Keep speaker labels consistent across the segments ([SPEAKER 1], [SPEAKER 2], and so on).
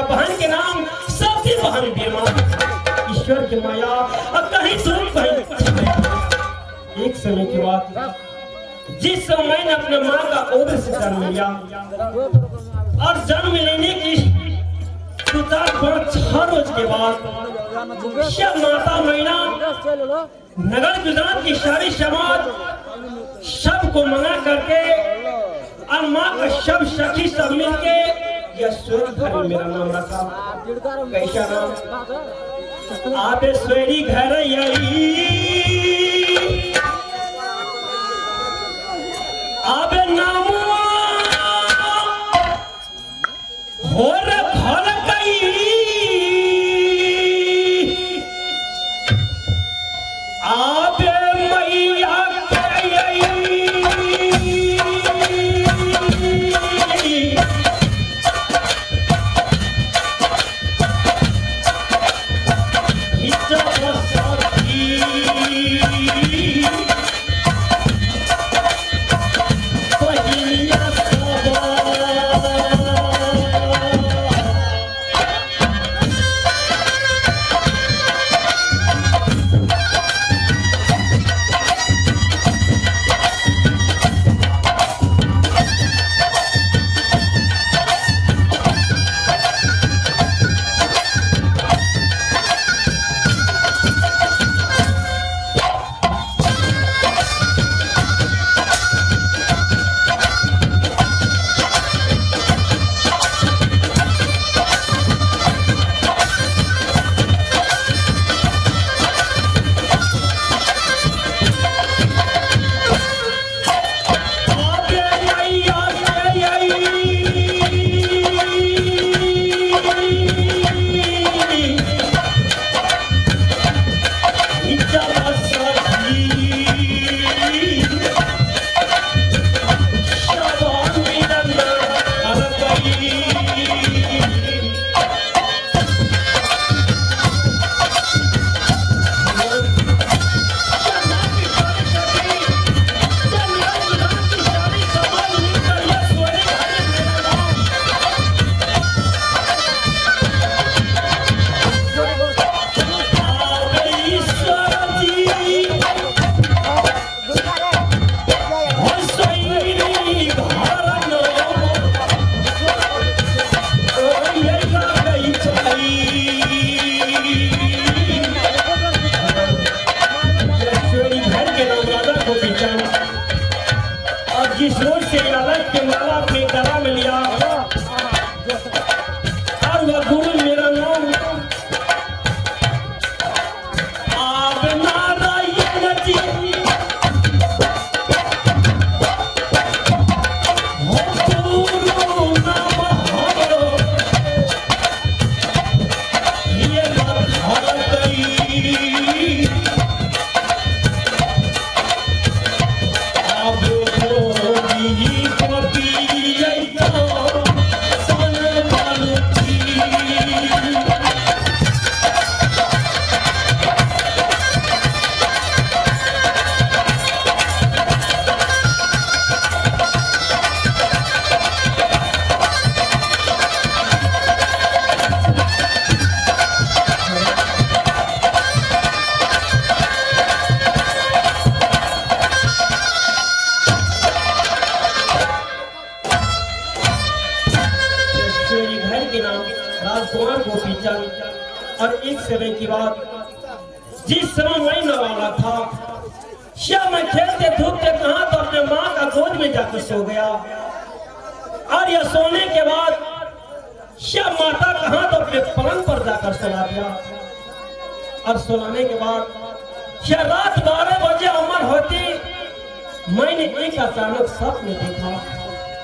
[SPEAKER 1] बहन के नाम सबकी बहन बीमा, ईश्वर की माया और कहीं तुम कहीं। एक समय की बात, जिस समय मैंने अपने माँ का उदर से जन्म लिया और जन्म लेने की 6 रोज के बाद माता मैना नगर गुजरात की सारी समाज सबको मना करके और माँ का सब सखी सब मिलके यह स्वर्ग मेरा नाम रखा। कैसा नाम? आप स्वेरी घर आप नाम हो घर गई आप मैया जिस रोज से लालच के माला अपने गला में लिया और वह गुरु मेरा नाम आप नारायण जी हो गुरु नाम हो ये बात हर गई आप राजकुमार गोपीचंद। और एक समय की बात, जिस समय मैं नवाला था, शाम में खेलते धूपते कहा तो अपने माँ का गोद में जाकर सो गया और यह सोने के बाद शाम माता कहा तो अपने पलंग पर जाकर सुला दिया और सुलाने के बाद रात 12 बजे उम्र होती मैंने एक अचानक स्वप्न देखा।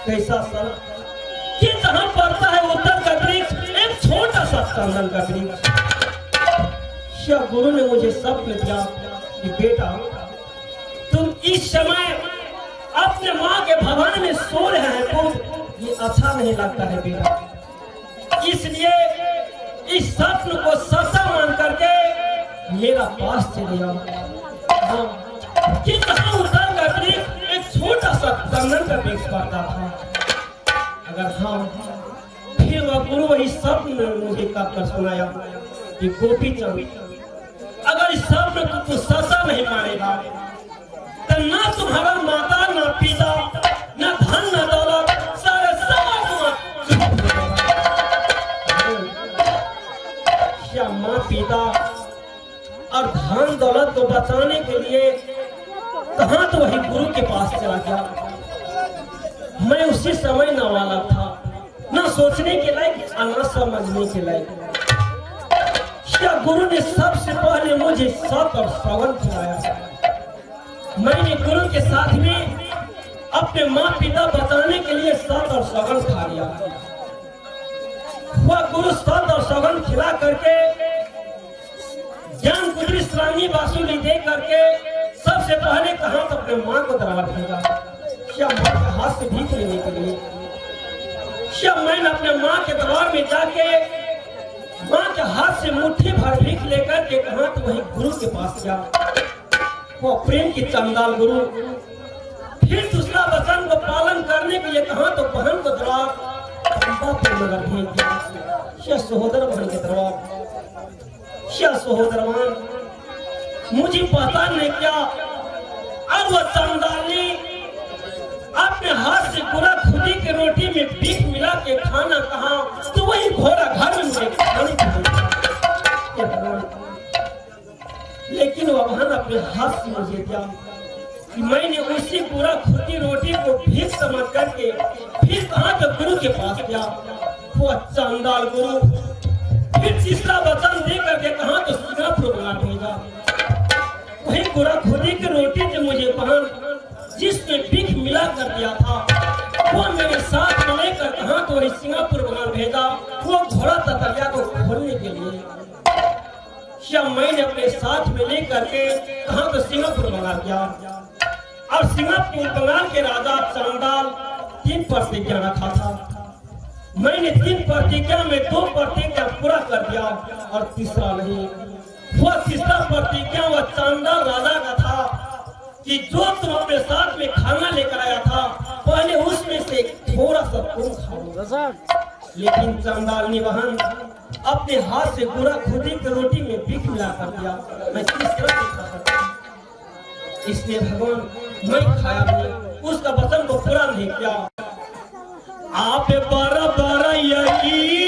[SPEAKER 1] कैसा सर कि जहां पड़ता है उत्तर का वृक्ष, एक छोटा सा चंदन का वृक्ष। गुरु ने मुझे स्वप्न दिया कि बेटा तुम इस समय अपने माँ के भवन में सो रहे हैं, तो ये अच्छा नहीं लगता है बेटा। इसलिए इस स्वप्न को सच्चा मान करके मेरा पास चले आओ। कि जहां उत्तर का वृक्ष एक छोटा सा चंदन का वृक्ष पड़ता था, अगर हम फिर वह गुरु वही स्वप्न में मुझे कर सुनाया कि गोपी चंद, अगर इस स्वप्न को तू सच्चा नहीं मानेगा तो ना तुम्हारा माता, ना पिता, ना धन, ना दौलत, सारे सब क्या माँ पिता और धन दौलत को बचाने के लिए कहाँ तो वही गुरु के पास चला गया। मैं उसी समय न वाला था, न सोचने के लायक और न समझने के लायक। क्या गुरु ने सबसे पहले मुझे सत और सवन खिलाया। मैंने गुरु के साथ में अपने माँ पिता बचाने के लिए सत और सवन खा लिया। वह गुरु सत और सवन खिला करके ज्ञान गुजरी श्रानी वासुली दे करके सबसे पहले कहा तो अपने माँ को दरबार भेजा। क्या माँ के हाथ से भीख लेने के लिए। क्या मैंने अपने माँ के दरबार में जाके माँ के हाथ से मुट्ठी भर भीख लेकर के कहा तो वही गुरु के पास गया। वो प्रेम की चंडाल गुरु। फिर दूसरा वचन को पालन करने के लिए कहा तो बहन को दरबार नगर भेज दिया। सहोदर बहन के दरबार, सहोदरवान मुझे पता नहीं क्या। अब वह चंडाली अपने हाथ से पूरा खुदी की रोटी में भीख मिला के खाना कहा तो वही घोड़ा घर में मुझे खाने की। लेकिन वह बहन अपने हाथ से मुझे दिया कि मैंने उसी पूरा खुदी रोटी को भीख समझ करके फिर कहा तो गुरु के पास गया। वो चंडाल गुरु फिर तीसरा वचन दे करके कहा तो सिंगापुर बना भेजा। वही पूरा खुदी की रोटी जो मुझे बहन जिसमें भीख मिला कर दिया था वो मेरे साथ में लेकर कहा तो वही सिंगापुर बना भेजा। वो घोड़ा ततरिया को खोलने के लिए क्या मैंने अपने साथ में लेकर के कहा तो सिंगापुर बना गया। और सिंगापुर बंगाल के राजा चंडाल 3 प्रतिज्ञा रखा था। मैंने 3 प्रतिज्ञा में 2 प्रतिज्ञा पूरा कर दिया और तीसरा नहीं। वह तीसरा प्रतिज्ञा वह चंडाल राजा का था कि जो तुम अपने साथ में खाना लेकर आया था पहले उसमें से थोड़ा सा तुम खाओ। लेकिन चंडाल ने बहन अपने हाथ से पूरा खुदी की रोटी में भीख मिला कर दिया। मैं किस तरह से खा सकता हूं? इसलिए भगवान मैं खाया नहीं, उसका वचन को पूरा नहीं किया। आप बारा बारा यही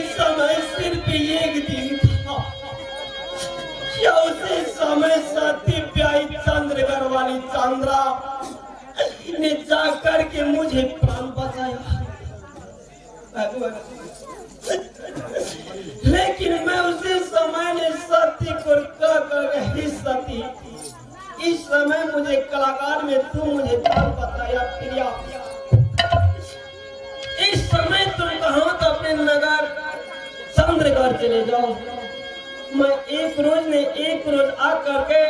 [SPEAKER 1] समय सिर्फ एक दिन था। क्या उसी समय सती प्याई चंद्रगढ़ वाली चंद्रा ने जाकर के मुझे प्राण बचाया। लेकिन मैं उसी समय ने सती को कहकर सती, इस समय मुझे कलाकार में तू मुझे प्राण बताया प्रिया। इस समय तुम कहाँ तो अपने नगर चंद्रगढ़ चले जाओ। मैं एक रोज आ करके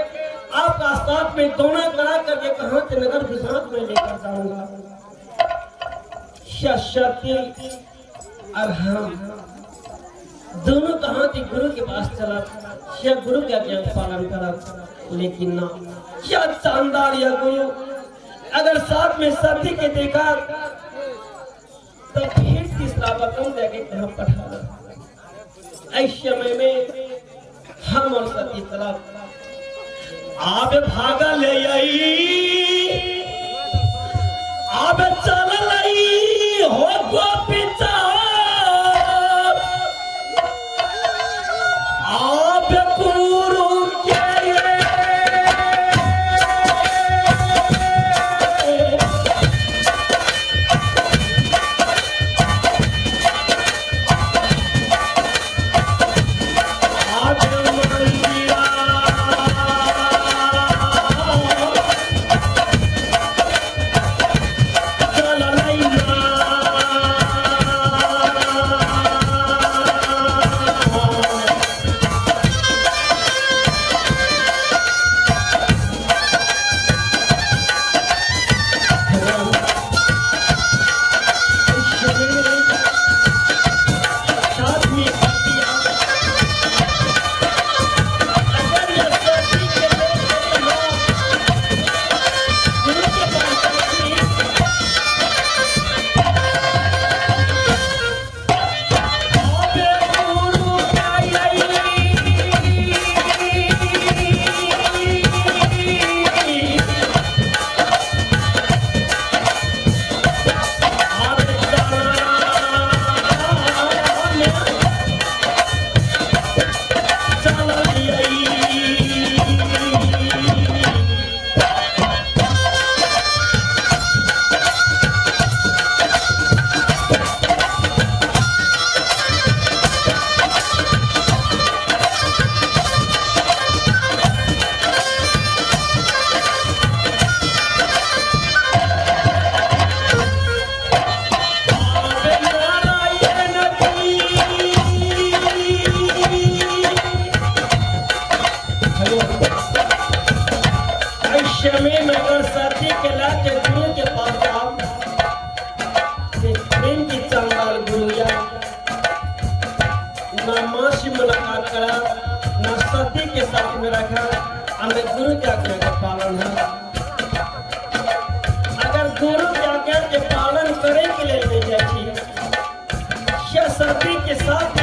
[SPEAKER 1] आपका साथ में दोना करा करके कहाँ से नगर गुजरात में लेकर जाऊंगा। सती और हम दोनों कहाँ थी गुरु के पास चला, क्या गुरु का क्या पालन करा। लेकिन ना, क्या शानदार या गुरु अगर साथ में सती के देखा तो फिर तीसरा बकम देके कहाँ पठाना। इस समय में हम और सती चला, आप भागा ले आई, आप चल लाई हो गोपी आप गुरु के मुलाकात करा, ना सती के साथ में रखा, हमें गुरु की आज्ञा का पालन है। अगर गुरु की आज्ञा के पालन करे के लिए ले जाए सती के साथ